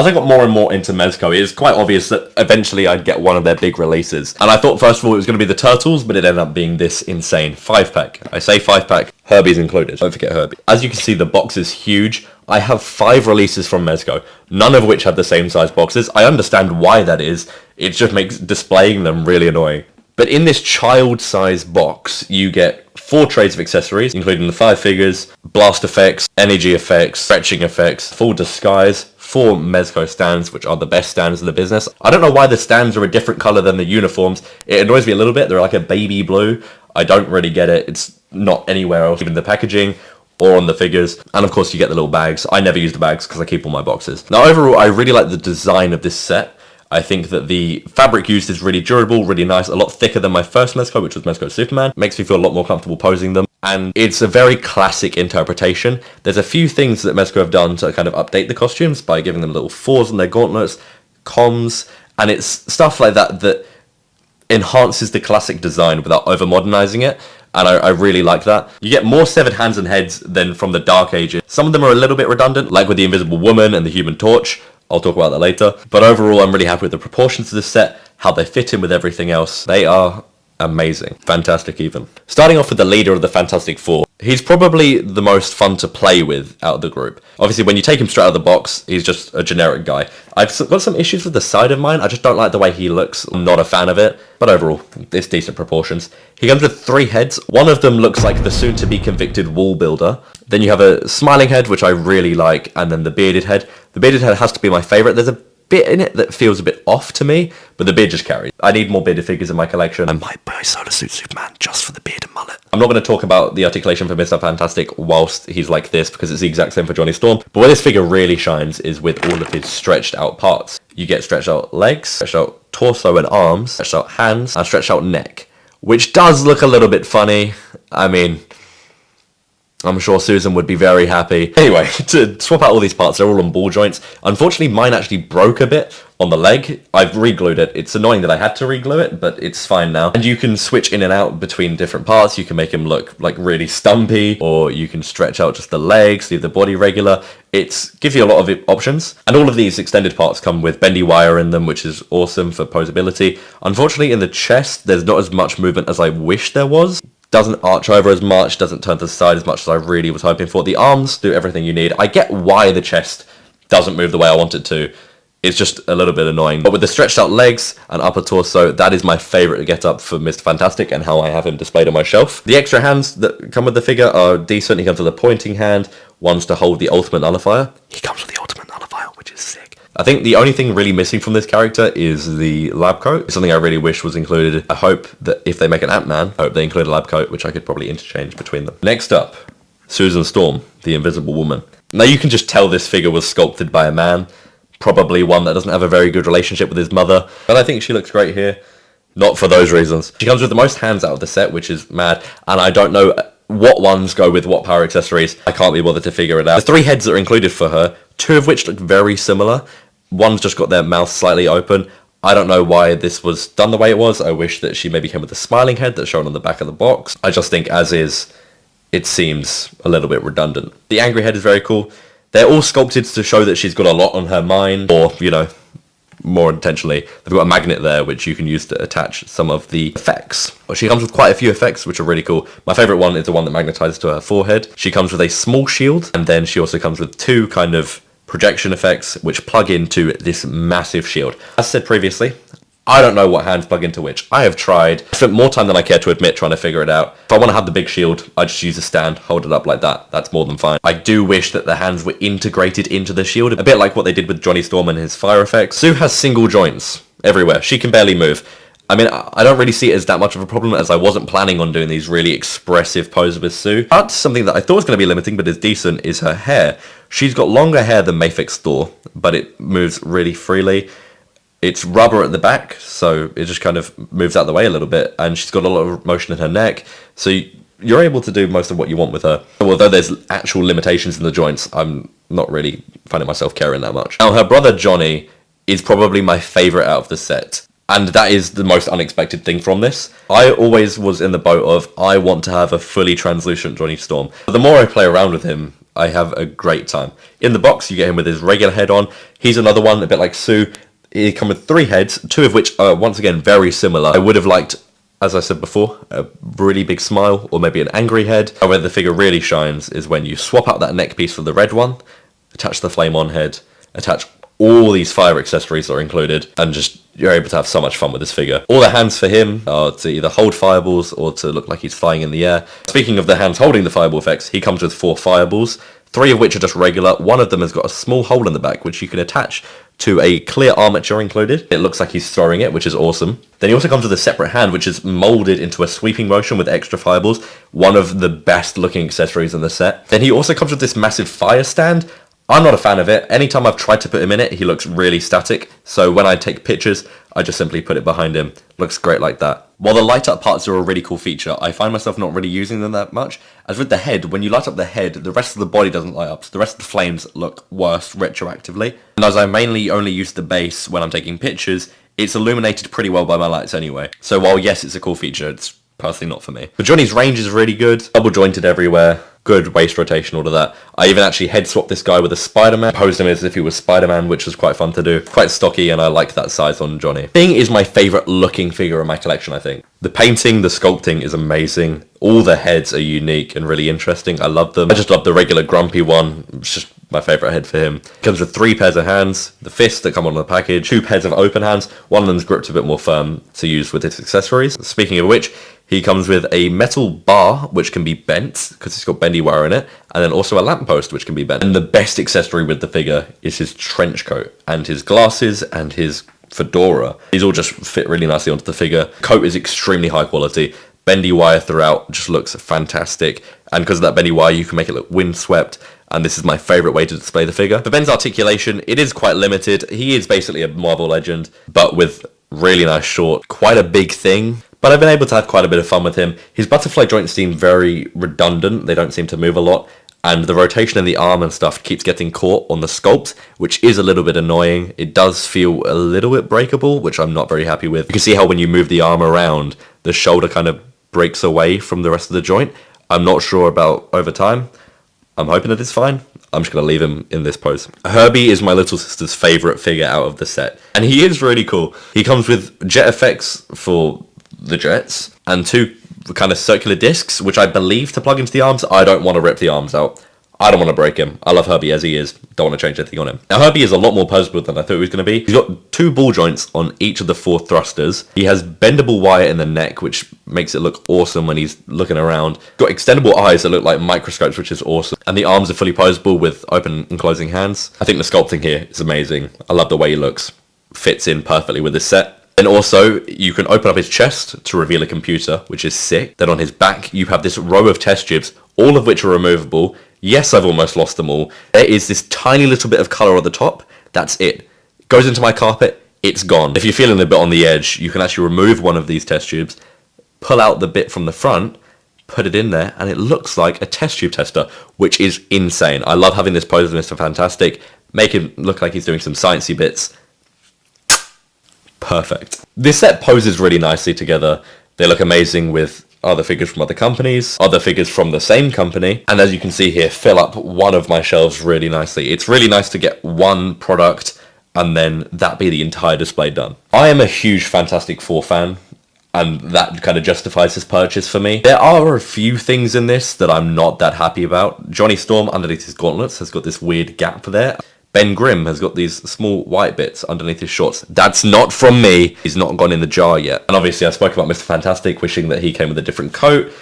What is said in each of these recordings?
As I got more and more into Mezco, it was quite obvious that eventually I'd get one of their big releases. And I thought first of all it was going to be the Turtles, but it ended up being this insane 5-pack. I say 5-pack, Herbie's included. Don't forget Herbie. As you can see, the box is huge. I have 5 releases from Mezco, none of which have the same size boxes. I understand why that is. It just makes displaying them really annoying. But in this child-sized box, you get 4 trays of accessories, including the 5 figures, blast effects, energy effects, stretching effects, full disguise, 4 Mezco stands, which are the best stands in the business. I don't know why the stands are a different colour than the uniforms. It annoys me a little bit. They're like a baby blue. I don't really get it. It's not anywhere else, even the packaging or on the figures. And of course you get the little bags. I never use the bags because I keep all my boxes. Now overall, I really like the design of this set. I think that the fabric used is really durable, really nice, a lot thicker than my first Mezco, which was Mezco Superman. Makes me feel a lot more comfortable posing them. And it's a very classic interpretation. There's a few things that Mezco have done to kind of update the costumes by giving them little 4s on their gauntlets, comms, and it's stuff like that that enhances the classic design without over-modernizing it. And I really like that. You get more severed hands and heads than from the Dark Ages. Some of them are a little bit redundant, like with the Invisible Woman and the Human Torch. I'll talk about that later. But overall, I'm really happy with the proportions of this set, how they fit in with everything else. They are amazing. Fantastic even. Starting off with the leader of the Fantastic Four. He's probably the most fun to play with out of the group. Obviously, when you take him straight out of the box, he's just a generic guy. I've got some issues with the side of mine. I just don't like the way he looks. I'm not a fan of it. But overall, it's decent proportions. He comes with 3 heads. One of them looks like the soon-to-be convicted wall builder. Then you have a smiling head, which I really like, and then the bearded head. The bearded head has to be my favourite. There's a bit in it that feels a bit off to me, but the beard just carries. I need more bearded figures in my collection. I might buy Solar Suit Superman just for the beard and mullet. I'm not going to talk about the articulation for Mr. Fantastic whilst he's like this, because it's the exact same for Johnny Storm. But where this figure really shines is with all of his stretched out parts. You get stretched out legs, stretched out torso and arms, stretched out hands, and stretched out neck, which does look a little bit funny. I mean, I'm sure Susan would be very happy. Anyway, to swap out all these parts, they're all on ball joints. Unfortunately, mine actually broke a bit on the leg. I've re-glued it. It's annoying that I had to re-glue it, but it's fine now. And you can switch in and out between different parts. You can make him look like really stumpy, or you can stretch out just the legs, leave the body regular. It gives you a lot of options. And all of these extended parts come with bendy wire in them, which is awesome for posability. Unfortunately, in the chest, there's not as much movement as I wish there was. Doesn't arch over as much, doesn't turn to the side as much as I really was hoping for. The arms do everything you need. I get why the chest doesn't move the way I want it to. It's just a little bit annoying. But with the stretched out legs and upper torso, that is my favourite get up for Mr. Fantastic and how I have him displayed on my shelf. The extra hands that come with the figure are decent. He comes with a pointing hand, one's to hold the ultimate nullifier. He comes with the ultimate nullifier, which is sick. I think the only thing really missing from this character is the lab coat. It's something I really wish was included. I hope that if they make an Ant-Man, I hope they include a lab coat, which I could probably interchange between them. Next up, Susan Storm, the Invisible Woman. Now you can just tell this figure was sculpted by a man, probably one that doesn't have a very good relationship with his mother, but I think she looks great here. Not for those reasons. She comes with the most hands out of the set, which is mad, and I don't know what ones go with what power accessories. I can't be bothered to figure it out. There's 3 heads that are included for her, 2 of which look very similar. One's just got their mouth slightly open. I don't know why this was done the way it was. I wish that she maybe came with a smiling head that's shown on the back of the box. I just think as is, it seems a little bit redundant. The angry head is very cool. They're all sculpted to show that she's got a lot on her mind, or, you know, more intentionally, they've got a magnet there which you can use to attach some of the effects. She comes with quite a few effects which are really cool. My favourite one is the one that magnetizes to her forehead. She comes with a small shield, and then she also comes with 2 kind of projection effects which plug into this massive shield. As said previously, I don't know what hands plug into which. I have tried. I spent more time than I care to admit trying to figure it out. If I want to have the big shield, I just use a stand, hold it up like that. That's more than fine. I do wish that the hands were integrated into the shield, a bit like what they did with Johnny Storm and his fire effects. Sue has single joints everywhere. She can barely move. I mean, I don't really see it as that much of a problem, as I wasn't planning on doing these really expressive poses with Sue. But something that I thought was going to be limiting but is decent is her hair. She's got longer hair than Mafex Thor, but it moves really freely. It's rubber at the back, so it just kind of moves out of the way a little bit, and she's got a lot of motion in her neck, so you're able to do most of what you want with her. Although there's actual limitations in the joints, I'm not really finding myself caring that much. Now, her brother Johnny is probably my favourite out of the set. And that is the most unexpected thing from this. I always was in the boat of, I want to have a fully translucent Johnny Storm. But the more I play around with him, I have a great time. In the box, you get him with his regular head on. He's another one, a bit like Sue. He comes with 3 heads, 2 of which are, once again, very similar. I would have liked, as I said before, a really big smile or maybe an angry head. Where the figure really shines is when you swap out that neck piece for the red one, attach the flame on head, attach all these fire accessories that are included, and just you're able to have so much fun with this figure. All the hands for him are to either hold fireballs or to look like he's flying in the air. Speaking of the hands holding the fireball effects, he comes with 4 fireballs, 3 of which are just regular. One of them has got a small hole in the back which you can attach to a clear armature included. It looks like he's throwing it, which is awesome. Then he also comes with a separate hand which is molded into a sweeping motion with extra fireballs, one of the best looking accessories in the set. Then he also comes with this massive fire stand. I'm not a fan of it. Anytime I've tried to put him in it, he looks really static. So when I take pictures, I just simply put it behind him. Looks great like that. While the light up parts are a really cool feature, I find myself not really using them that much. As with the head, when you light up the head, the rest of the body doesn't light up. So the rest of the flames look worse retroactively. And as I mainly only use the base when I'm taking pictures, it's illuminated pretty well by my lights anyway. So while yes, it's a cool feature, it's personally not for me. But Johnny's range is really good. Double jointed everywhere. Good waist rotation, all of that. I even actually head swapped this guy with a Spider-Man. Posed him as if he was Spider-Man, which was quite fun to do. Quite stocky, and I like that size on Johnny. Thing is my favourite looking figure in my collection, I think. The painting, the sculpting is amazing. All the heads are unique and really interesting. I love them. I just love the regular grumpy one. It's just my favourite head for him. Comes with 3 pairs of hands, the fists that come on the package, 2 pairs of open hands. One of them's gripped a bit more firm to use with its accessories. Speaking of which, he comes with a metal bar which can be bent because it's got bendy wire in it, and then also a lamppost which can be bent. And the best accessory with the figure is his trench coat and his glasses and his fedora. These all just fit really nicely onto the figure. Coat is extremely high quality. Bendy wire throughout just looks fantastic, and because of that bendy wire you can make it look windswept, and this is my favourite way to display the figure. For Ben's articulation, it is quite limited. He is basically a Marvel legend, but with really nice short, quite a big thing. But I've been able to have quite a bit of fun with him. His butterfly joints seem very redundant. They don't seem to move a lot. And the rotation in the arm and stuff keeps getting caught on the sculpt, which is a little bit annoying. It does feel a little bit breakable, which I'm not very happy with. You can see how when you move the arm around, the shoulder kind of breaks away from the rest of the joint. I'm not sure about over time. I'm hoping that it's fine. I'm just going to leave him in this pose. Herbie is my little sister's favourite figure out of the set. And he is really cool. He comes with jet effects for the jets and 2 kind of circular discs, which I believe to plug into the arms. I don't want to rip the arms out. I don't want to break him. I love Herbie as he is. Don't want to change anything on him. Now Herbie is a lot more poseable than I thought he was going to be. He's got 2 ball joints on each of the 4 thrusters. He has bendable wire in the neck, which makes it look awesome when he's looking around. Got extendable eyes that look like microscopes, which is awesome. And the arms are fully poseable with open and closing hands. I think the sculpting here is amazing. I love the way he looks. Fits in perfectly with this set. And also, you can open up his chest to reveal a computer, which is sick. Then on his back, you have this row of test tubes, all of which are removable. Yes, I've almost lost them all. There is this tiny little bit of colour on the top. That's it. Goes into my carpet, it's gone. If you're feeling a bit on the edge, you can actually remove one of these test tubes, pull out the bit from the front, put it in there, and it looks like a test tube tester, which is insane. I love having this pose of Mr. Fantastic. Make him look like he's doing some sciencey bits. Perfect. This set poses really nicely together. They look amazing with other figures from other companies, other figures from the same company, and as you can see here, fill up one of my shelves really nicely. It's really nice to get one product and then that be the entire display done. I am a huge Fantastic Four fan, and that kind of justifies this purchase for me. There are a few things in this that I'm not that happy about. Johnny Storm, underneath his gauntlets, has got this weird gap there. Ben Grimm has got these small white bits underneath his shorts. That's not from me. He's not gone in the jar yet. And obviously I spoke about Mr. Fantastic, wishing that he came with a different coat,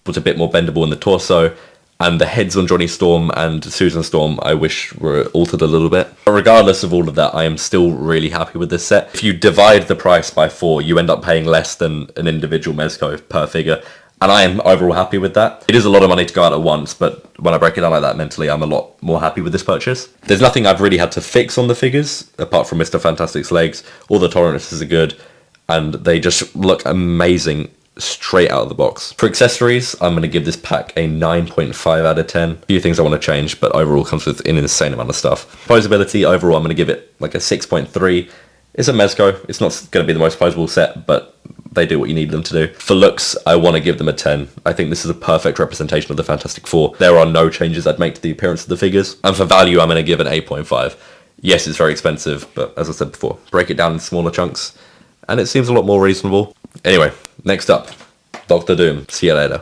was a bit more bendable in the torso, and the heads on Johnny Storm and Susan Storm I wish were altered a little bit. But regardless of all of that, I am still really happy with this set. If you divide the price by 4, you end up paying less than an individual Mezco per figure. And I am overall happy with that. It is a lot of money to go out at once, but when I break it down like that mentally, I'm a lot more happy with this purchase. There's nothing I've really had to fix on the figures, apart from Mr. Fantastic's legs. All the tolerances are good, and they just look amazing straight out of the box. For accessories, I'm going to give this pack a 9.5 out of 10. A few things I want to change, but overall comes with an insane amount of stuff. Posability, overall, I'm going to give it like a 6.3. It's a Mezco. It's not going to be the most posable set, but They do what you need them to do. For looks, I want to give them a 10. I think this is a perfect representation of the Fantastic Four. There are no changes I'd make to the appearance of the figures. And for value, I'm going to give it 8.5. Yes, it's very expensive, but as I said before, break it down in smaller chunks, and it seems a lot more reasonable. Anyway, next up, Doctor Doom. See you later.